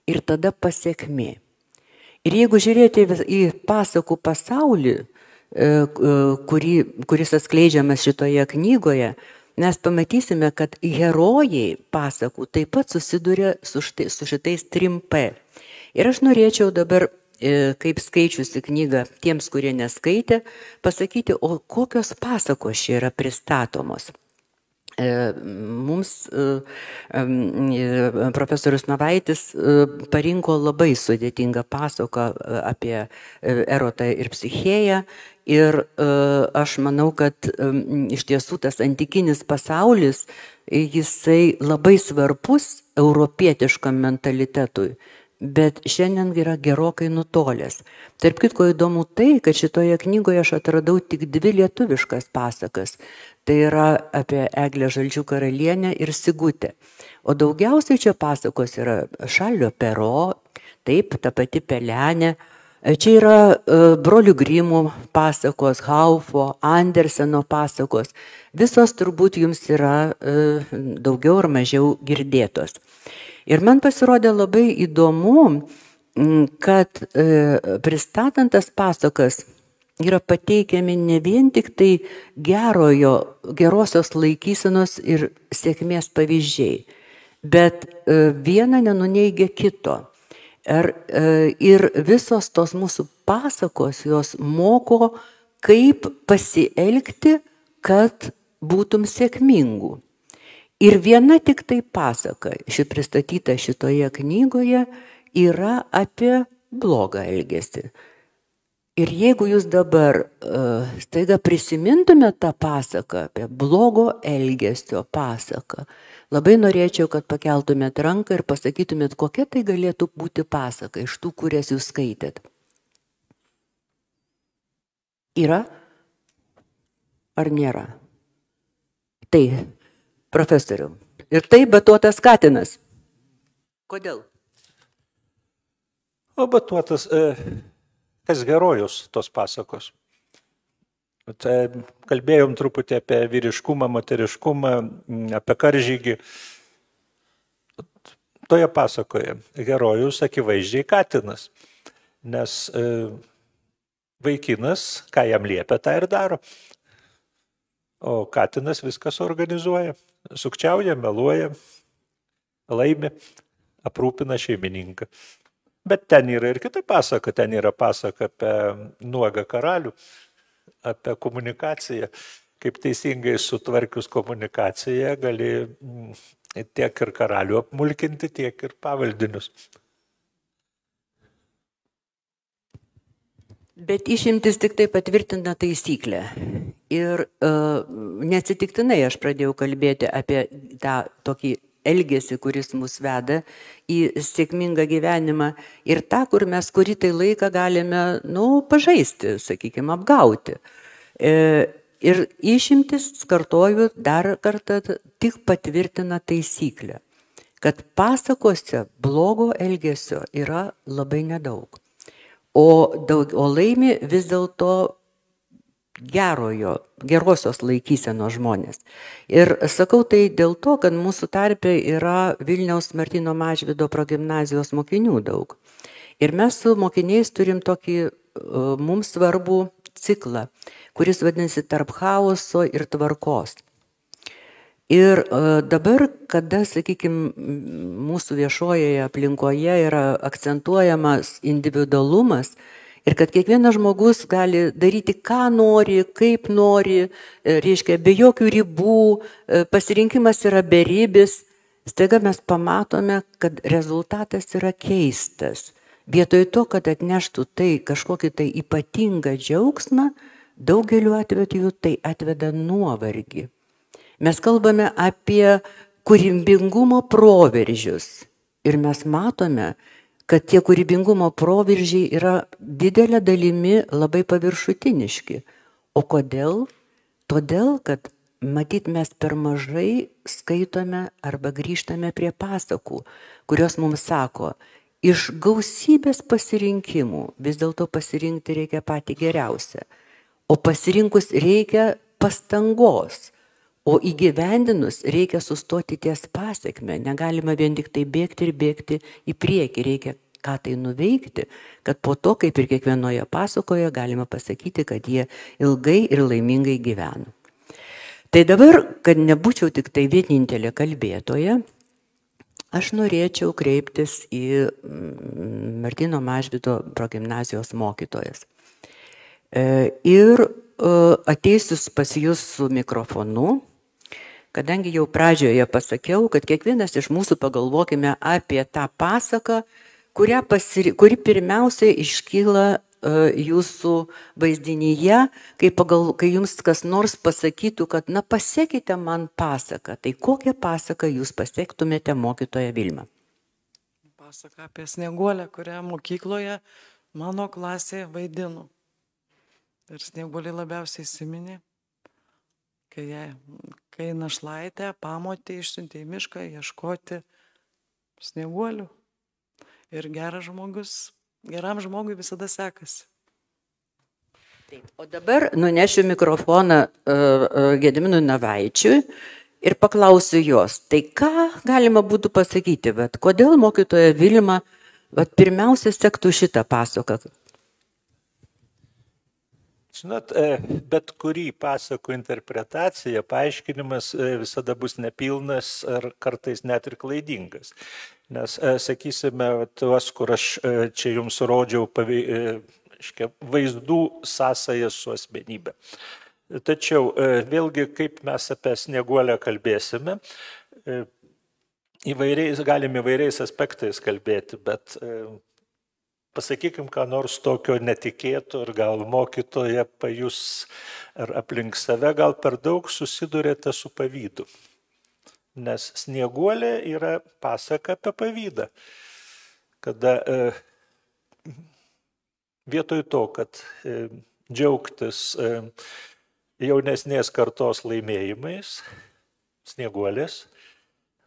Ir tada pasiekmė. Ir jeigu žiūrėti į pasakų pasaulį, kuris atskleidžiamas šitoje knygoje, mes pamatysime, kad herojai pasakų taip pat susiduria su šitais 3 P. Ir aš norėčiau dabar, kaip skaičiusi knygą tiems, kurie neskaitė, pasakyti, o kokios pasakos čia yra pristatomos. Mums profesorius Navaitis parinko labai sudėtingą pasaką apie Erotą ir Psichėją ir aš manau, kad iš tiesų tas antikinis pasaulis, jisai labai svarbus europietiškam mentalitetui, bet šiandien yra gerokai nutolęs. Tarp kitko įdomu tai, kad šitoje knygoje aš atradau tik 2 lietuviškas pasakas. Tai yra apie Eglę Žalčių karalienę ir Sigutę. O daugiausiai čia pasakos yra Šarlio Pero, taip, ta pati Pelenė. Čia yra brolių Grimų pasakos, Haufo, Anderseno pasakos. Visos turbūt jums yra daugiau ar mažiau girdėtos. Ir man pasirodė labai įdomu, kad pristatant tas pasakas yra pateikiami ne vien tik tai gerosios laikysenos ir sėkmės pavyzdžiai, bet viena nenuneigia kito. Ir visos tos mūsų pasakos jos moko, kaip pasielgti, kad būtum sėkmingų. Ir viena tik tai pasaka, pristatyta šitoje knygoje, yra apie blogą elgesį. Ir jeigu jūs dabar staiga prisimintumėte tą pasaką apie blogo elgesio pasaką, labai norėčiau, kad pakeltumėt ranką ir pasakytumėt, kokia tai galėtų būti pasaka iš tų, kurias jūs skaitėt. Yra ar nėra? Tai, profesoriau, ir tai batuotas katinas. Kodėl? O batuotas... Kas herojus tos pasakos? Kalbėjom truputį apie vyriškumą, moteriškumą, apie karžygį. Toje pasakoje herojus akivaizdžiai katinas, nes vaikinas, ką jam liepia, tą ir daro. O katinas viskas organizuoja, sukčiauja, meluoja, laimi, aprūpina šeimininką. Bet ten yra ir kita pasaka, ten yra pasaka apie nuogą karalių, apie komunikaciją. Kaip teisingai sutvarkius komunikaciją gali tiek ir karalių apmulkinti, tiek ir pavaldinius. Bet išimtis tik tai patvirtina taisyklę. Ir neatsitiktinai aš pradėjau kalbėti apie tą tokį elgesį, kuris mus veda į sėkmingą gyvenimą ir tą, kur mes kurį tai laiką galime, pažaisti, sakykime, apgauti. Ir išimtis, kartoju dar kartą, tik patvirtina taisyklę. kad pasakose blogo elgesio yra labai nedaug. O laimi vis dėlto gerosios laikysenos žmonės. Ir sakau tai dėl to, kad mūsų tarpe yra Vilniaus Martyno Mažvydo progimnazijos mokinių daug. Ir mes su mokiniais turim tokį mums svarbų ciklą, kuris vadinasi Tarp chaoso ir tvarkos. Ir dabar, kada, sakykime, mūsų viešojoje aplinkoje yra akcentuojamas individualumas ir kad kiekvienas žmogus gali daryti, ką nori, kaip nori, reiškia, be jokių ribų, pasirinkimas yra beribis, staiga mes pamatome, kad rezultatas yra keistas. Vietoj to, kad atneštų tai kažkokį tai ypatingą džiaugsmą, daugeliu atveju tai atveda nuovargį. Mes kalbame apie kūrybingumo proveržius ir mes matome, kad tie kūrybingumo proveržiai yra didelė dalimi labai paviršutiniški. O kodėl? Todėl, kad matyt mes per mažai skaitome arba grįžtame prie pasakų, kurios mums sako, iš gausybės pasirinkimų vis dėlto pasirinkti reikia patį geriausią, o pasirinkus reikia pastangos. O įgyvendinus reikia sustoti ties pasekme, negalima vien tik tai bėgti ir bėgti į priekį, reikia ką tai nuveikti, kad po to, kaip ir kiekvienoje pasakoje, galima pasakyti, kad jie ilgai ir laimingai gyveno. Tai dabar, kad nebūčiau tik tai vienintelė kalbėtoja, aš norėčiau kreiptis į Martyno Mažvydo progimnazijos mokytojas. Ir ateisiu pas jūs su mikrofonu, kadangi jau pradžioje pasakiau, kad kiekvienas iš mūsų pagalvokime apie tą pasaką, kuri pirmiausia iškyla jūsų vaizdinyje, kai jums kas nors pasakytų, kad pasekite man pasaką. Tai kokią pasaką jūs pasektumėte, mokytoja Vilma? Pasaka apie Snieguolę, kurią mokykloje mano klasėje vaidinu. Ir Snieguolė labiausiai įsiminė, kai našlaitė pamotė išsiuntė į mišką ieškoti snieguolių. Ir geram žmogui visada sekasi. Taip, o dabar nunešiu mikrofoną Gediminui Navaičiui ir paklausiu jos, tai ką galima būtų pasakyti, kodėl mokytoja Vilma pirmiausia sektų šitą pasaką? Žinot, bet kurį pasakų interpretacija, paaiškinimas visada bus nepilnas ar kartais net ir klaidingas. Nes, sakysime, tuos, kur aš čia jums rodžiau vaizdų sąsajas su asmenybė. Tačiau vėlgi, kaip mes apie Snieguolę kalbėsime, galim įvairiais aspektais kalbėti, bet pasakykim, ką nors tokio netikėto ir gal mokytoja pajus ar aplink save, gal per daug susidurėte su pavydu. Nes Snieguolė yra pasaka apie pavydą. Kada vietoj to, kad džiaugtis jaunesnės kartos laimėjimais, Snieguolės,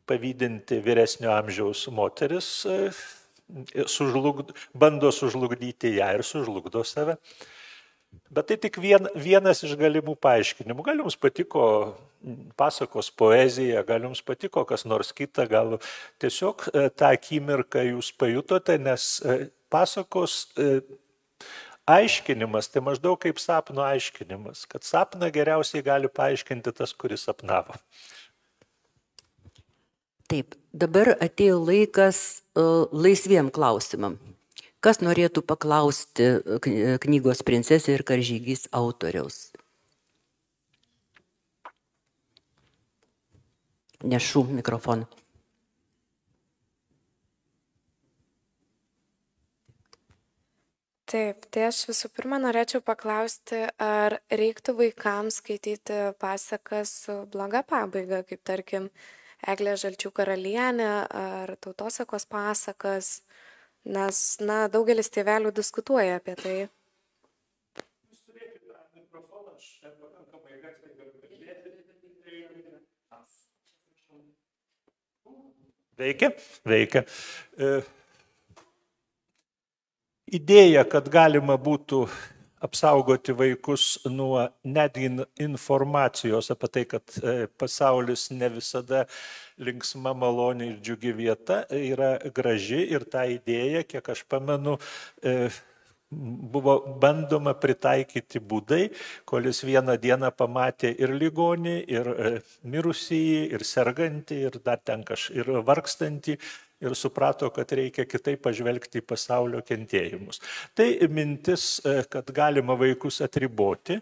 pavydinti vyresnio amžiaus moteris, bando sužlugdyti ją ir sužlugdo save. Bet tai tik vienas iš galimų paaiškinimų. Gal jums patiko pasakos poezija, gal jums patiko kas nors kita, gal tiesiog tą akimirką jūs pajutote, nes pasakos aiškinimas, tai maždaug kaip sapno aiškinimas, kad sapną geriausiai gali paaiškinti tas, kuris sapnavo. Taip, dabar atėjo laikas laisviem klausimam. Kas norėtų paklausti knygos Princesė ir karžygys autoriaus? Nešu mikrofoną. Taip, tai aš visų pirma norėčiau paklausti, ar reiktų vaikams skaityti pasakas su bloga pabaiga, kaip tarkim Eglė Žalčių karalienė ar tautosakos pasakas, nes, daugelis tėvelių diskutuoja apie tai. Jūs turėkite mikrofoną, aš pakankamai garsiai galiu kalbėti. Veikia? Veikia. Idėja, kad galima būtų apsaugoti vaikus nuo netgi informacijos apie tai, kad pasaulis ne visada linksma, maloni ir džiugi vieta, yra graži ir ta idėja, kiek aš pamenu, buvo bandoma pritaikyti būdai, kol jis vieną dieną pamatė ir ligonį, ir mirusį, ir sergantį, ir dar ten ir vargstantį, ir suprato, kad reikia kitaip pažvelgti į pasaulio kentėjimus. Tai mintis, kad galima vaikus atriboti,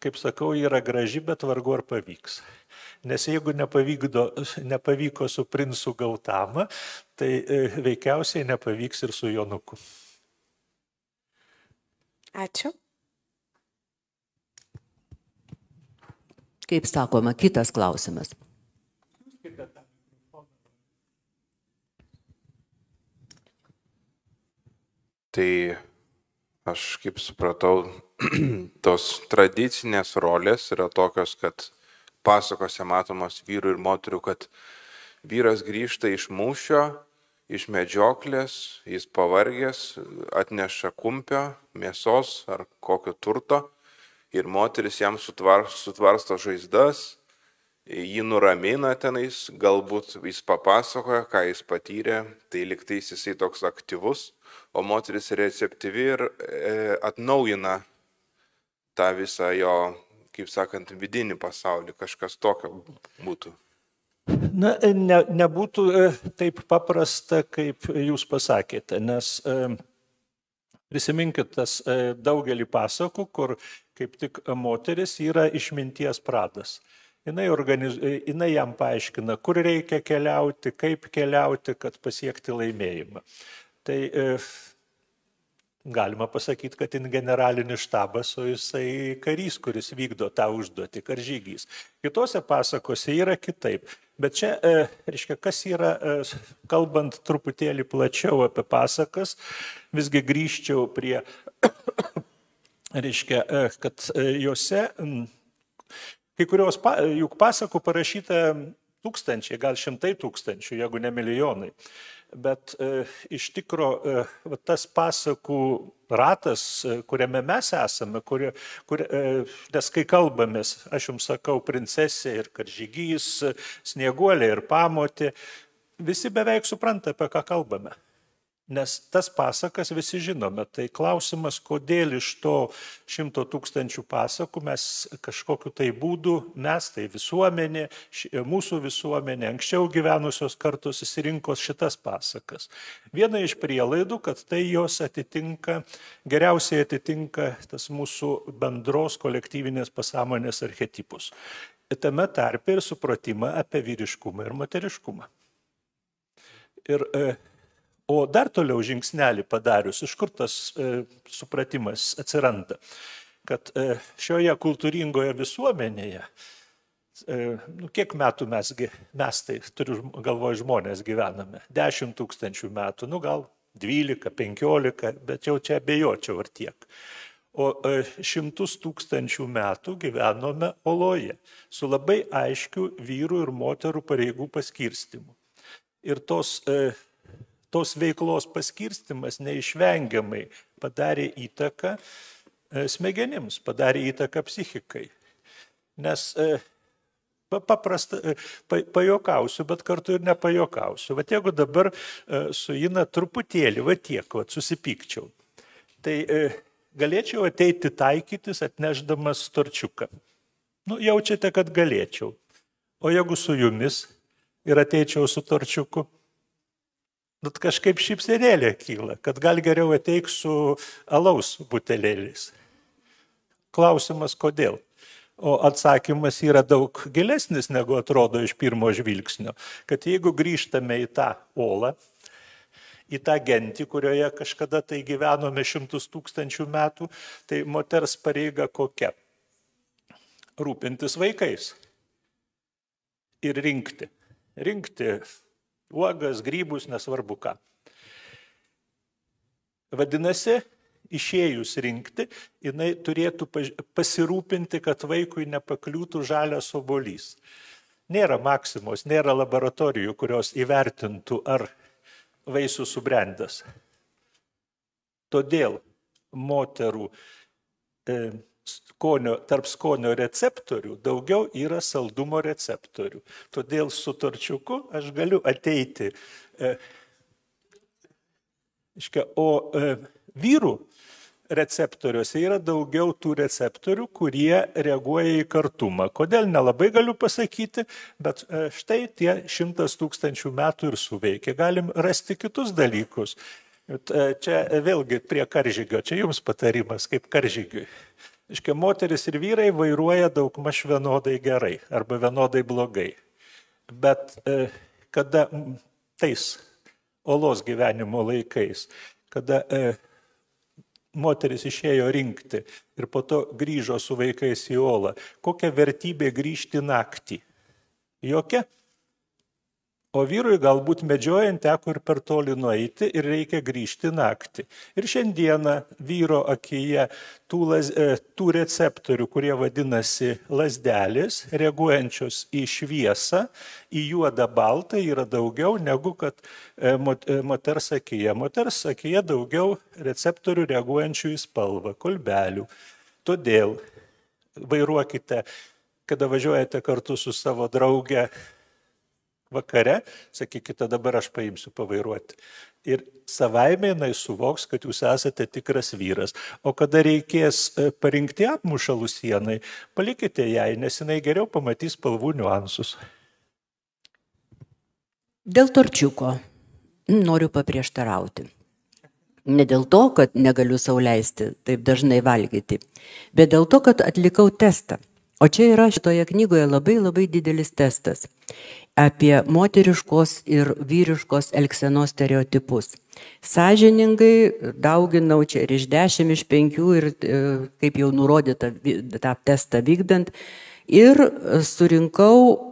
kaip sakau, yra graži, bet vargu ar pavyks. Nes jeigu nepavyko su princu Gautama, tai veikiausiai nepavyks ir su Jonuku. Ačiū. Kaip sakoma, kitas klausimas. Tai aš kaip supratau, tos tradicinės rolės yra tokios, kad pasakose matomos vyrų ir moterų, kad vyras grįžta iš mūšio, iš medžioklės, jis pavargęs, atneša kumpio, mėsos ar kokio turto ir moteris jam sutvarsto žaizdas, jį nuramina tenais, galbūt jis papasakoja, ką jis patyrė, tai liktais jisai toks aktyvus, o moteris receptyvi ir atnaujina tą visą jo, kaip sakant, vidinį pasaulį, kažkas tokio būtų. Na, nebūtų taip paprasta, kaip jūs pasakėte, nes prisiminkit tas daugelį pasakų, kur kaip tik moteris yra išminties pradas. Jinai jam paaiškina, kur reikia keliauti, kaip keliauti, kad pasiekti laimėjimą. Tai galima pasakyti, kad jin generalinis štabas, o jisai karys, kuris vykdo tą užduotį, karžygys. Kitose pasakose yra kitaip. Bet čia, reiškia, kas yra, kalbant truputėlį plačiau apie pasakas, visgi grįžčiau prie, reiškia, kad juose, kai kurios juk pasakų parašyta tūkstančiai, gal 100 000, jeigu ne milijonai. Bet iš tikro tas pasakų ratas, kuriame mes esame, nes kai kalbamės, aš jums sakau, princesė ir karžygys, snieguolė ir pamotė, visi beveik supranta, apie ką kalbame. Nes tas pasakas visi žinome. Tai klausimas, kodėl iš to 100 000 pasakų mes kažkokiu tai būdu, mes tai visuomenė, mūsų visuomenė, anksčiau gyvenusios kartos įsirinko šitas pasakas. Viena iš prielaidų, kad tai jos geriausiai atitinka tas mūsų bendros kolektyvinės pasąmonės archetipus. Tame tarpe ir supratimą apie vyriškumą ir moteriškumą. O dar toliau žingsnelį padarius, iš kur tas supratimas atsiranda, kad šioje kultūringoje visuomenėje, kiek metų mes tai, turiu galvoje, žmonės gyvename, 10 000 metų, gal 12, 15, bet jau čia abejočiau ar tiek. O 100 000 metų gyvenome oloje, su labai aiškiu vyrų ir moterų pareigų paskirstimu. Ir tos veiklos paskirstimas neišvengiamai padarė įtaką smegenims, padarė įtaką psichikai. Nes paprasta, pajokausiu, bet kartu ir nepajokausiu. Vat jeigu dabar su Ina truputėlį, susipykčiau, tai galėčiau ateiti taikytis, atnešdamas torčiuką. Jaučiate, kad galėčiau. O jeigu su jumis ir ateičiau su torčiuku, bet kažkaip šypsenėlė kyla, kad gal geriau ateik su alaus butelėliais. Klausimas, kodėl? O atsakymas yra daug gilesnis, negu atrodo iš pirmo žvilgsnio. Kad jeigu grįžtame į tą olą, į tą gentį, kurioje kažkada tai gyvenome 100 000 metų, tai moters pareiga kokia? Rūpintis vaikais ir rinkti. Rinkti uogas, grybus, nesvarbu ką. Vadinasi, išėjus rinkti, jinai turėtų pasirūpinti, kad vaikui nepakliūtų žalias obuolys. Nėra maksimos, nėra laboratorijų, kurios įvertintų, ar vaisius subrendęs. Todėl moterų tarp skonio receptorių daugiau yra saldumo receptorių. Todėl su torčiuku aš galiu ateiti, o vyrų receptoriuose yra daugiau tų receptorių, kurie reaguoja į kartumą. Kodėl nelabai galiu pasakyti, bet štai tie 100 000 metų ir suveikia. Galim rasti kitus dalykus. Čia vėlgi prie karžygio, čia jums patarimas kaip karžygiui. Moteris ir vyrai vairuoja daugmaž vienodai gerai arba vienodai blogai. Bet kada tais olos gyvenimo laikais, kada moteris išėjo rinkti ir po to grįžo su vaikais į olą, kokia vertybė grįžti naktį? Jokia. O vyrui galbūt medžiojant teko ir per toli nueiti ir reikia grįžti naktį. Ir šiandieną vyro akyje tų receptorių, kurie vadinasi lazdelės, reaguojančios į šviesą, į juodą baltą, yra daugiau negu kad moters akyje. Moters akyje daugiau receptorių reaguojančių į spalvą, kolbelių. Todėl vairuokite, kada važiuojate kartu su savo drauge, vakare, sakykite, dabar aš paimsiu pavairuoti. Ir savaime jinai suvoks, kad jūs esate tikras vyras. O kada reikės parinkti apmušalų sienai, palikite jai, nes jinai geriau pamatys spalvų niuansus. Dėl torčiuko noriu paprieštarauti. Ne dėl to, kad negaliu sau leisti taip dažnai valgyti, bet dėl to, kad atlikau testą. O čia yra šitoje knygoje labai didelis testas apie moteriškos ir vyriškos elgsenos stereotipus. Sąžiningai dauginau čia ir iš 10, iš 5 ir kaip jau nurodyta tą testą vykdant ir surinkau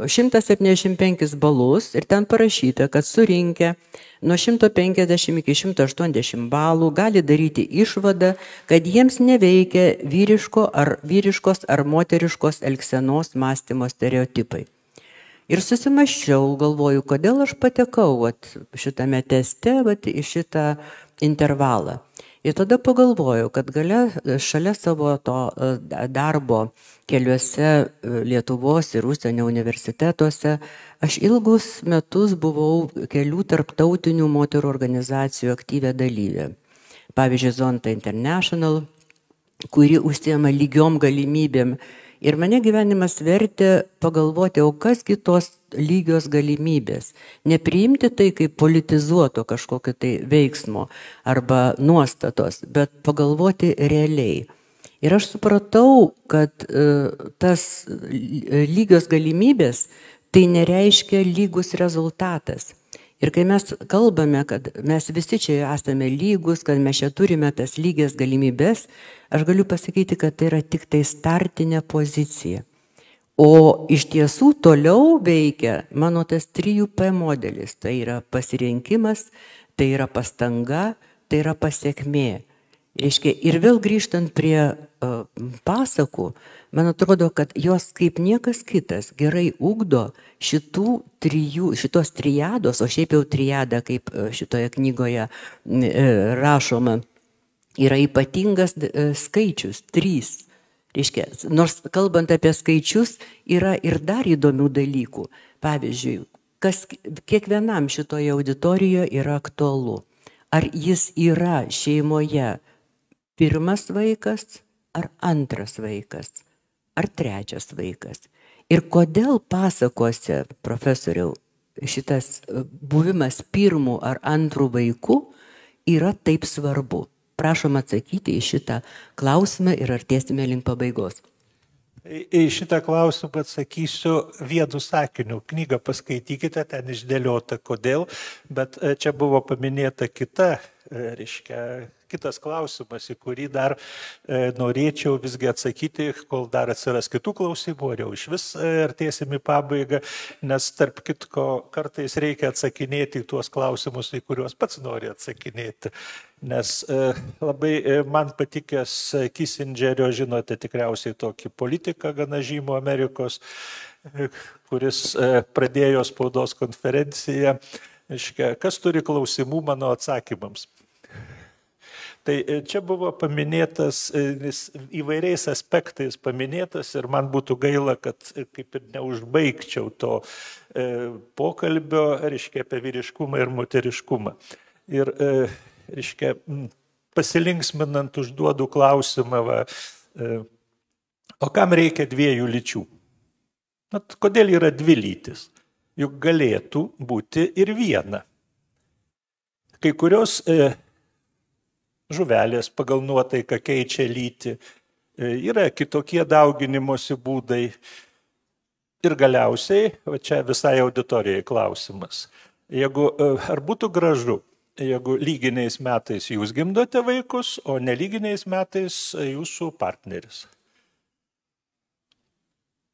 175 balus ir ten parašyta, kad surinkę nuo 150 iki 180 balų gali daryti išvadą, kad jiems neveikia vyriškos ar moteriškos elgsenos mąstymo stereotipai. Ir susimaščiau, galvoju, kodėl aš patekau šitame teste į šitą intervalą. Ir tada pagalvojau, kad šalia savo to darbo keliuose Lietuvos ir užsienio universitetuose aš ilgus metus buvau kelių tarptautinių moterų organizacijų aktyvę dalyvė. Pavyzdžiui, Zonta International, kuri užsiema lygiom galimybėm. Ir mane gyvenimas vertė pagalvoti, o kasgi tos lygios galimybės. Nepriimti tai kaip politizuoto kažkokio tai veiksmo arba nuostatos, bet pagalvoti realiai. Ir aš supratau, kad tas lygios galimybės tai nereiškia lygus rezultatas. Ir kai mes kalbame, kad mes visi čia esame lygus, kad mes čia turime tas lygias galimybės, aš galiu pasakyti, kad tai yra tik tai startinė pozicija. O iš tiesų toliau veikia mano tas 3P modelis. Tai yra pasirinkimas, tai yra pastanga, tai yra pasiekmė. Ir vėl grįžtant prie pasakų, man atrodo, kad jos kaip niekas kitas gerai ugdo šitos triados, o šiaip jau triada, kaip šitoje knygoje rašoma, yra ypatingas skaičius, 3. Nors kalbant apie skaičius, yra ir dar įdomių dalykų. Pavyzdžiui, kas kiekvienam šitoje auditorijoje yra aktualu. Ar jis yra šeimoje pirmas vaikas, ar antras vaikas, ar trečias vaikas. Ir kodėl pasakose, profesoriau, šitas buvimas pirmų ar antrų vaikų yra taip svarbu? Prašom atsakyti į šitą klausimą ir artėsime link pabaigos. Į šitą klausimą atsakysiu vienu sakiniu. Knygą paskaitykite, ten išdėliota kodėl, bet čia buvo paminėta kita reiškia, kitas klausimas, į kurį dar norėčiau visgi atsakyti, kol dar atsiras kitų klausimų, ar jau iš vis artėsim į pabaigą, nes tarp kitko kartais reikia atsakinėti į tuos klausimus, į kuriuos pats nori atsakinėti. Nes labai man patikęs Kissingerio, žinote tikriausiai tokį politiką gana žymų Amerikos, kuris pradėjo spaudos konferenciją. Kas turi klausimų mano atsakymams? Tai čia buvo paminėtas, įvairiais aspektais paminėtas ir man būtų gaila, kad kaip ir neužbaigčiau to pokalbio, reiškia, apie vyriškumą ir moteriškumą. Ir, reiškia, pasilinksminant užduodu klausimą, o kam reikia dviejų lyčių? Kodėl yra dvi lytis? Juk galėtų būti ir viena. Kai kurios žuvelės pagal nuotaiką keičia lytį, yra kitokie dauginimosi būdai. Ir galiausiai, o čia visai auditorijai klausimas, ar būtų gražu, jeigu lyginiais metais jūs gimdote vaikus, o nelyginiais metais jūsų partneris?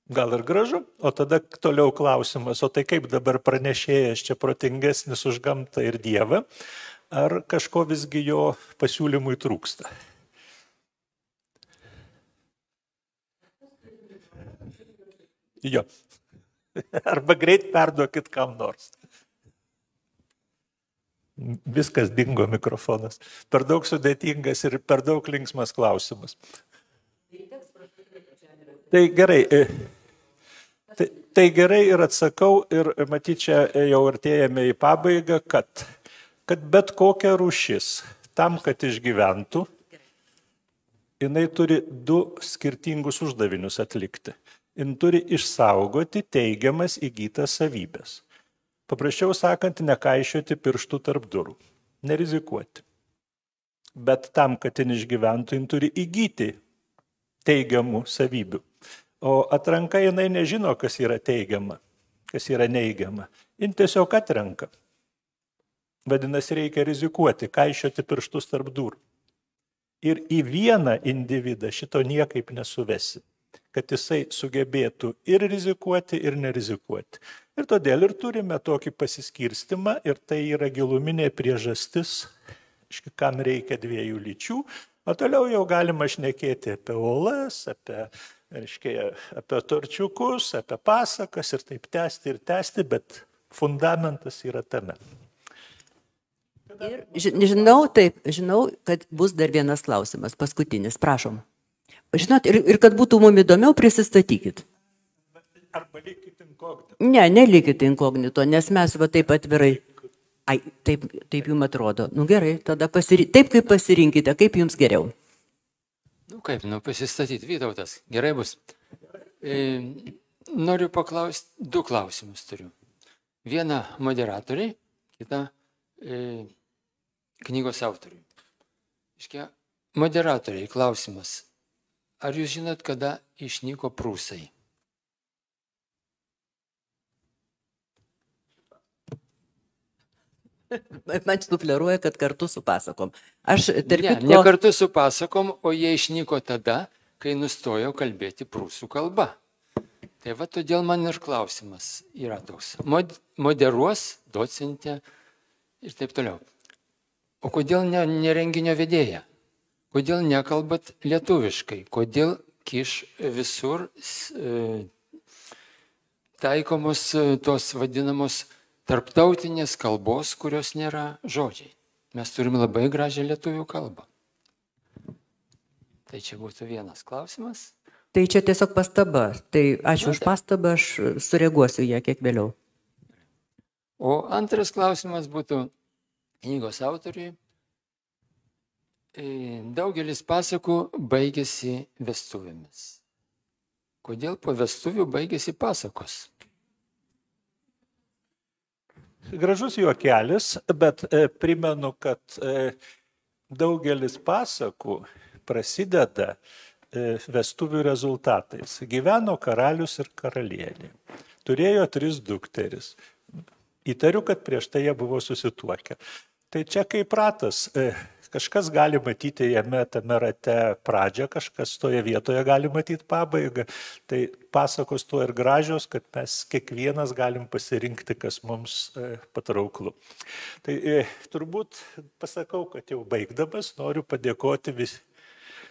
Gal ir gražu, o tada toliau klausimas, o tai kaip dabar pranešėjas čia protingesnis už gamtą ir Dievą, ar kažko visgi jo pasiūlymui trūksta? Jo. Arba greit perduokit kam nors. Viskas dingo mikrofonas. Per daug sudėtingas ir per daug linksmas klausimas. Tai gerai. Tai gerai ir atsakau ir matyt, čia jau artėjame į pabaigą, kad bet kokia rūšis tam, kad išgyventų, jinai turi du skirtingus uždavinius atlikti. Jin turi išsaugoti teigiamas įgytas savybės. Paprasčiau sakant, nekaišioti pirštų tarp durų, nerizikuoti. Bet tam, kad jin išgyventų, jin turi įgyti teigiamų savybių. O atranka jinai nežino, kas yra teigiama, kas yra neigiama. Jin tiesiog atrenka. Vadinasi, reikia rizikuoti, kaišioti pirštus tarp durų. Ir į vieną individą šito niekaip nesuvesi, kad jisai sugebėtų ir rizikuoti, ir nerizikuoti. Ir todėl ir turime tokį pasiskirstimą, ir tai yra giluminė priežastis, kam reikia dviejų lyčių, o toliau jau galima šnekėti apie olas, apie torčiukus, apie pasakas ir taip tęsti, bet fundamentas yra tame. Ir žinau, kad bus dar vienas klausimas, paskutinis, prašom. Žinot, ir kad būtų mums įdomiau, prisistatykit. Arba likit inkognito. Ne, nelikit inkognito, nes mes va taip atvirai. Ai, taip jums atrodo. Nu gerai, tada taip kaip pasirinkite, kaip jums geriau. Pasistatyti, Vytautas, gerai bus. Noriu paklausti, du klausimus turiu. Vieną moderatoriai, kitą knygos autoriui. Moderatoriai, klausimas. Ar jūs žinot, kada išnyko prūsai? Man sufleruoja, kad kartu su pasakom. Ne kartu su pasakom, o jie išnyko tada, kai nustojo kalbėti prūsų kalba. Tai va todėl man ir klausimas yra toks. Moderuos, docentė ir taip toliau. O kodėl ne renginio vedėja? Kodėl nekalbat lietuviškai? Kodėl kiš visur taikomos tos vadinamos tarptautinės kalbos, kurios nėra žodžiai? Mes turime labai gražią lietuvių kalbą. Tai čia būtų vienas klausimas. Tai čia tiesiog pastaba. Tai ačiū už pastabą, aš sureaguosiu ją kiek vėliau. O antras klausimas būtų knygos autoriui. Daugelis pasakų baigėsi vestuvėmis. Kodėl po vestuvių baigėsi pasakos? Gražus juokelis, bet primenu, kad daugelis pasakų prasideda vestuvių rezultatais. Gyveno karalius ir karalienė. Turėjo 3 dukteris. Įtariu, kad prieš tai jie buvo susituokę. Tai čia kaip ratas. Kažkas gali matyti jame tame rate pradžią, kažkas toje vietoje gali matyti pabaigą. Tai pasakos tuo ir gražios, kad mes kiekvienas galim pasirinkti, kas mums patrauklu. Tai turbūt pasakau, kad jau baigdamas noriu padėkoti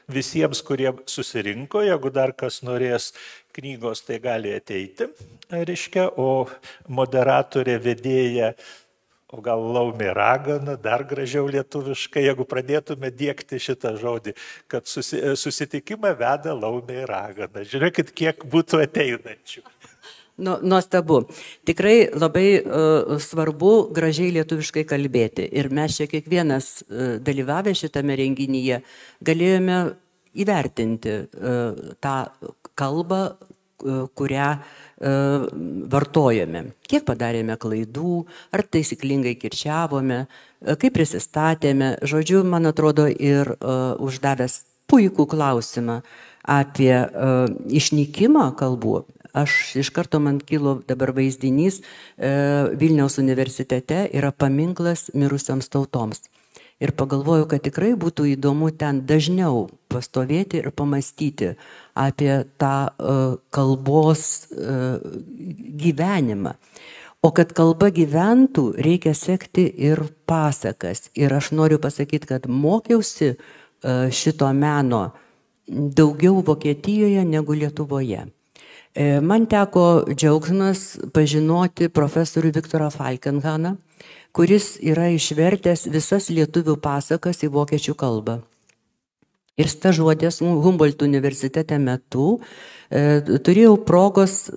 visiems, kurie susirinko. Jeigu dar kas norės knygos, tai gali ateiti, reiškia, o moderatorė, vedėja, o gal laumė ragana, dar gražiau lietuviškai, jeigu pradėtume diegti šitą žodį, kad susitikimą veda laumė ragana. Žiūrėkit, kiek būtų ateinančių. Nuostabu. Tikrai labai svarbu gražiai lietuviškai kalbėti. Ir mes čia kiekvienas dalyvavę šitame renginyje galėjome įvertinti tą kalbą, kurią vartojame. Kiek padarėme klaidų, ar taisyklingai kirčiavome, kaip prisistatėme. Žodžiu, man atrodo, ir uždavęs puikų klausimą apie išnykimą kalbų. Aš iš karto man kilo dabar vaizdinys, Vilniaus universitete yra paminklas mirusioms tautoms. Ir pagalvoju, kad tikrai būtų įdomu ten dažniau pastovėti ir pamastyti apie tą kalbos gyvenimą. O kad kalba gyventų, reikia sekti ir pasakas. Ir aš noriu pasakyti, kad mokiausi šito meno daugiau Vokietijoje negu Lietuvoje. Man teko džiaugsmas pažinoti profesorių Viktorą Falkenhaną, kuris yra išvertęs visas lietuvių pasakas į vokiečių kalbą. Ir stažuotės Humboldt universitete metu turėjau progos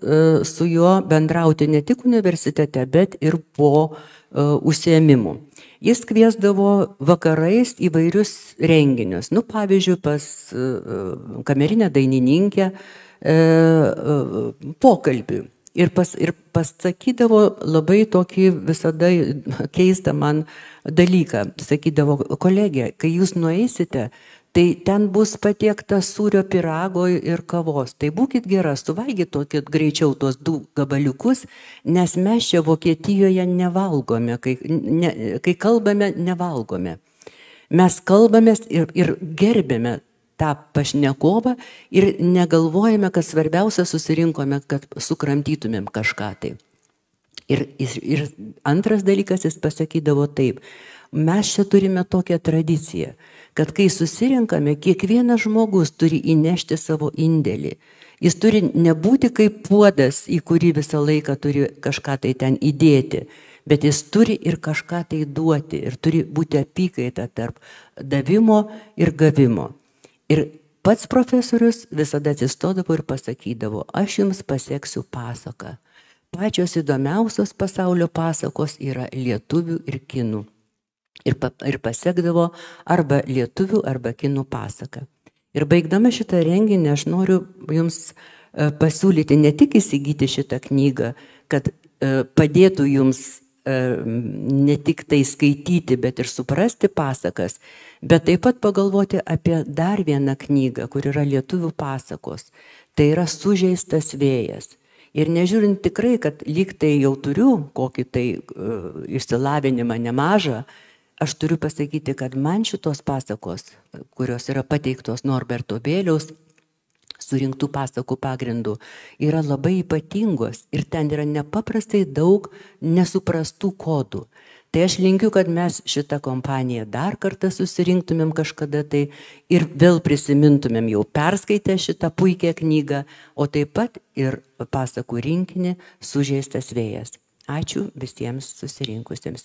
su juo bendrauti ne tik universitete, bet ir po užsiėmimų. Jis kviesdavo vakarais įvairius renginius. Pavyzdžiui, pas kamerinę dainininkę pokalbį. Ir pasakydavo labai tokį visada keistą man dalyką. Sakydavo, kolegė, kai jūs nueisite, tai ten bus patiekta sūrio pyrago ir kavos. Tai būkit gera, suvalgykit greičiau tuos 2 gabaliukus, nes mes čia Vokietijoje nevalgome. Kai kalbame, nevalgome. Mes kalbamės ir gerbėme tą pašnekovą ir negalvojame, kad svarbiausia susirinkome, kad sukramtytumėm kažką tai. Ir antras dalykas, jis pasakydavo taip, mes čia turime tokią tradiciją, kad kai susirinkame, kiekvienas žmogus turi įnešti savo indėlį. Jis turi nebūti kaip puodas, į kurį visą laiką turi kažką tai ten įdėti, bet jis turi ir kažką tai duoti ir turi būti apykaita tarp davimo ir gavimo. Ir pats profesorius visada atsistodavo ir pasakydavo, aš jums paseksiu pasaką. Pačios įdomiausios pasaulio pasakos yra lietuvių ir kinų. Ir pasekdavo arba lietuvių, arba kinų pasaką. Ir baigdama šitą renginį aš noriu jums pasiūlyti ne tik įsigyti šitą knygą, kad padėtų jums ne tik tai skaityti, bet ir suprasti pasakas, bet taip pat pagalvoti apie dar vieną knygą, kur yra lietuvių pasakos. Tai yra Sužeistas vėjas. Ir nežiūrint tikrai, kad lyg tai jau turiu kokį tai išsilavinimą nemažą, aš turiu pasakyti, kad man šitos pasakos, kurios yra pateiktos Norberto Bėliaus, surinktų pasakų pagrindų, yra labai ypatingos ir ten yra nepaprastai daug nesuprastų kodų. Tai aš linkiu, kad mes šitą kompaniją dar kartą susirinktumėm kažkada tai ir vėl prisimintumėm jau perskaitę šitą puikią knygą, o taip pat ir pasakų rinkinį Sužeistas vėjas. Ačiū visiems susirinkusiems.